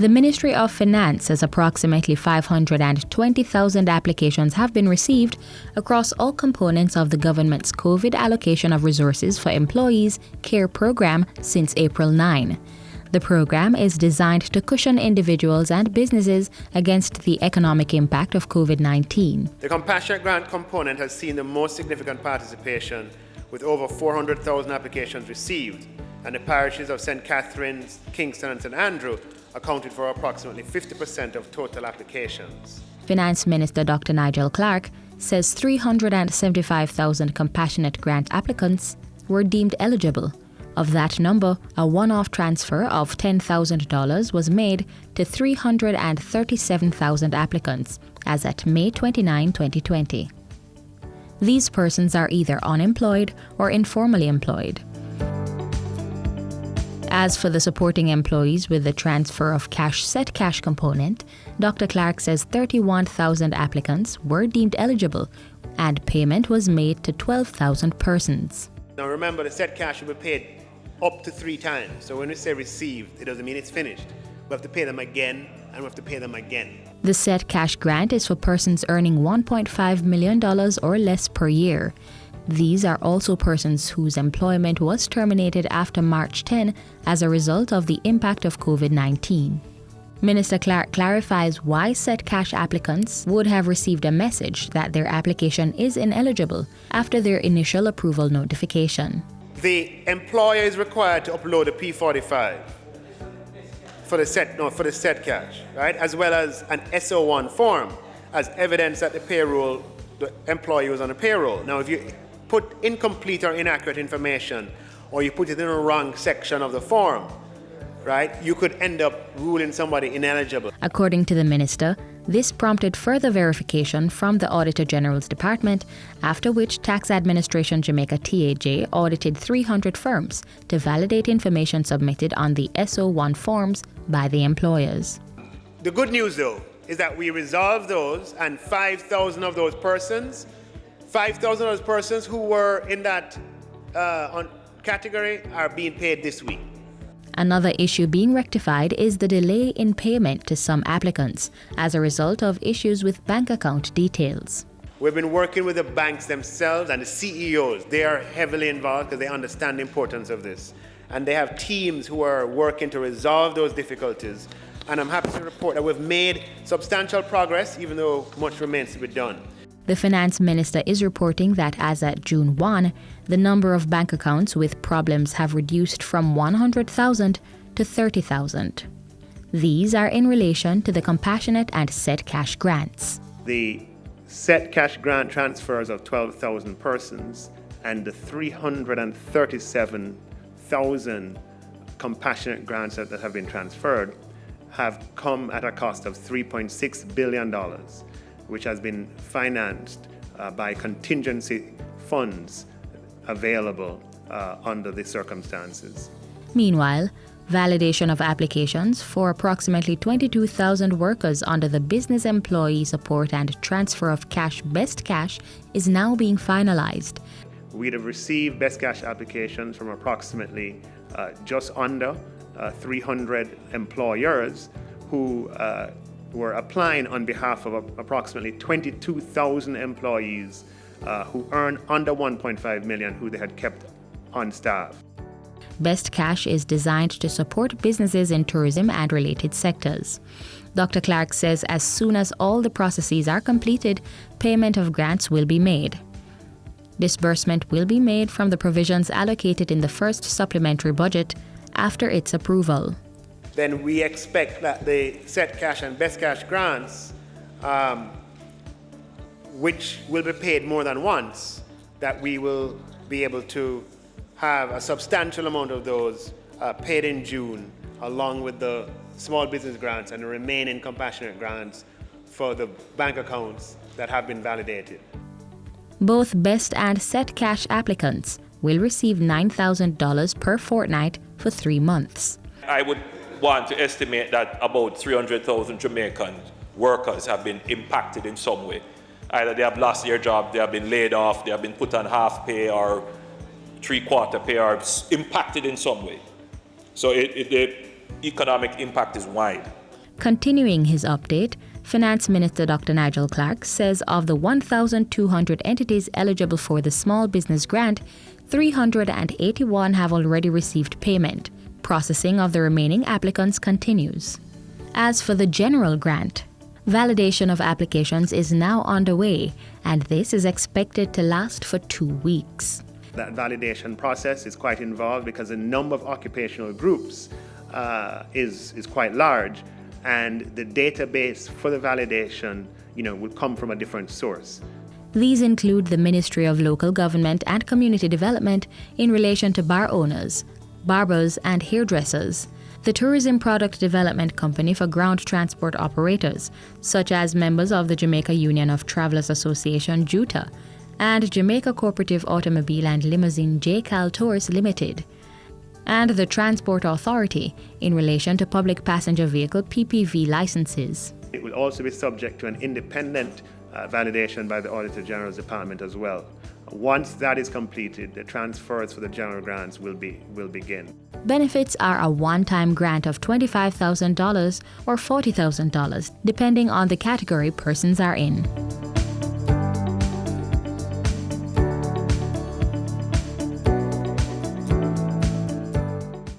The Ministry of Finance says approximately 520,000 applications have been received across all components of the government's COVID allocation of resources for employees care program since April 9. The program is designed to cushion individuals and businesses against the economic impact of COVID-19. The compassionate grant component has seen the most significant participation, with over 400,000 applications received, and the parishes of St. Catherine's, Kingston and St. Andrew accounted for approximately 50% of total applications. Finance Minister Dr. Nigel Clark says 375,000 compassionate grant applicants were deemed eligible. Of that number, a one-off transfer of $10,000 was made to 337,000 applicants as at May 29, 2020. These persons are either unemployed or informally employed. As for the supporting employees with the transfer of set cash component, Dr. Clark says 31,000 applicants were deemed eligible and payment was made to 12,000 persons. Now remember, the set cash will be paid up to 3 times. So when we say received, it doesn't mean it's finished. We have to pay them again and we have to pay them again. The set cash grant is for persons earning $1.5 million or less per year. These are also persons whose employment was terminated after March 10 as a result of the impact of COVID-19. Minister Clark clarifies why set cash applicants would have received a message that their application is ineligible after their initial approval notification. The employer is required to upload a P45 for the set cash, right? As well as an SO1 form as evidence that the employee was on a payroll. Now, if you put incomplete or inaccurate information, or you put it in a wrong section of the form, right, you could end up ruling somebody ineligible. According to the minister, this prompted further verification from the Auditor General's Department, after which Tax Administration Jamaica TAJ audited 300 firms to validate information submitted on the SO1 forms by the employers. The good news, though, is that we resolved those, and 5,000 of those persons who were in that category are being paid this week. Another issue being rectified is the delay in payment to some applicants as a result of issues with bank account details. We've been working with the banks themselves and the CEOs. They are heavily involved because they understand the importance of this. And they have teams who are working to resolve those difficulties. And I'm happy to report that we've made substantial progress, even though much remains to be done. The finance minister is reporting that as at June 1, the number of bank accounts with problems have reduced from 100,000 to 30,000. These are in relation to the compassionate and set cash grants. The set cash grant transfers of 12,000 persons and the 337,000 compassionate grants that have been transferred have come at a cost of $3.6 billion. Which has been financed by contingency funds available under the circumstances. Meanwhile, validation of applications for approximately 22,000 workers under the Business Employee Support and Transfer of Cash Best Cash is now being finalized. We'd have received Best Cash applications from approximately just under 300 employers who were applying on behalf of approximately 22,000 employees who earn under $1.5 million who they had kept on staff. Best Cash is designed to support businesses in tourism and related sectors. Dr. Clark says as soon as all the processes are completed, payment of grants will be made. Disbursement will be made from the provisions allocated in the first supplementary budget after its approval. Then we expect that the set cash and best cash grants, which will be paid more than once, that we will be able to have a substantial amount of those paid in June, along with the small business grants and the remaining compassionate grants for the bank accounts that have been validated. Both best and set cash applicants will receive $9,000 per fortnight for 3 months. I would want to estimate that about 300,000 Jamaican workers have been impacted in some way. Either they have lost their job, they have been laid off, they have been put on half pay or 3/4 pay, or impacted in some way. So the economic impact is wide. Continuing his update, Finance Minister Dr. Nigel Clark says of the 1,200 entities eligible for the small business grant, 381 have already received payment. Processing of the remaining applicants continues. As for the general grant, validation of applications is now underway, and this is expected to last for 2 weeks. That validation process is quite involved because the number of occupational groups is quite large, and the database for the validation, will come from a different source. These include the Ministry of Local Government and Community Development in relation to bar owners, barbers and hairdressers, the Tourism Product Development Company for ground transport operators, such as members of the Jamaica Union of Travelers Association, JUTA, and Jamaica Cooperative Automobile and Limousine JCAL Tours Limited, and the Transport Authority in relation to public passenger vehicle PPV licenses. It will also be subject to an independent validation by the Auditor General's Department as well. Once that is completed, the transfers for the general grants will begin. Benefits are a one-time grant of $25,000 or $40,000, depending on the category persons are in.